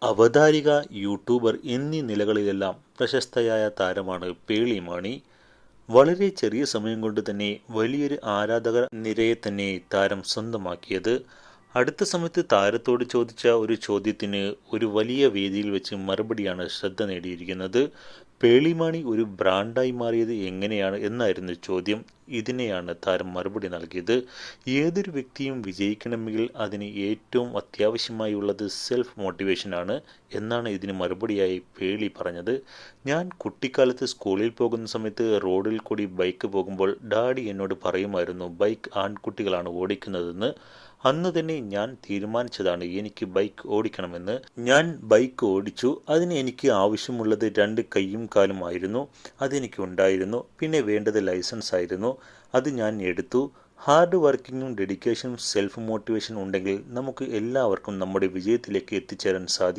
അവതാരിക, YouTuber എന്നീ നിലകളിലെല്ലാം പ്രശസ്തയായ താരമാണ് പേളി മാണി. വളരെ ചെറിയ സമയം കൊണ്ട് തന്നെ വലിയൊരു ആരാധക നിരയെ തന്നെ താരം സ്വന്തമാക്കിയത്. അടുത്ത സമയത്ത് താരത്തോട് ചോദിച്ച ഒരു ചോദ്യത്തിന് ഒരു വലിയ വേദിയിൽ വെച്ച് മറുപടിയാണ് ശ്രദ്ധ നേടിയിരിക്കുന്നത്. പേളിമാണി ഒരു ബ്രാൻഡായി മാറിയത് എങ്ങനെയാണ് എന്നായിരുന്നു ചോദ്യം. ഇതിനെയാണ് താരം മറുപടി നൽകിയത്. ഏതൊരു വ്യക്തിയും വിജയിക്കണമെങ്കിൽ അതിന് ഏറ്റവും അത്യാവശ്യമായുള്ളത് സെൽഫ് മോട്ടിവേഷനാണ് എന്നാണ് ഇതിന് മറുപടിയായി പേളി പറഞ്ഞത്. ഞാൻ കുട്ടിക്കാലത്ത് സ്കൂളിൽ പോകുന്ന സമയത്ത് റോഡിൽ കൂടി ബൈക്ക് പോകുമ്പോൾ ഡാഡി എന്നോട് പറയുമായിരുന്നു, ബൈക്ക് ആൺകുട്ടികളാണ് ഓടിക്കുന്നതെന്ന്. അന്ന് തന്നെ ഞാൻ തീരുമാനിച്ചതാണ് എനിക്ക് ബൈക്ക് ഓടിക്കണമെന്ന്. ഞാൻ ബൈക്ക് ഓടിച്ചു. അതിന് എനിക്ക് ആവശ്യമുള്ളത് 2 കൈയും കാലും ആയിരുന്നു. അതെനിക്ക് ഉണ്ടായിരുന്നു. പിന്നെ വേണ്ടത് ലൈസൻസ് ആയിരുന്നു. അത് ഞാൻ എടുത്തു. ഹാർഡ് വർക്കിങ്ങും ഡെഡിക്കേഷനും സെൽഫ് മോട്ടിവേഷനും ഉണ്ടെങ്കിൽ നമുക്ക് എല്ലാവർക്കും നമ്മുടെ വിജയത്തിലേക്ക് എത്തിച്ചേരാൻ സാധിക്കും.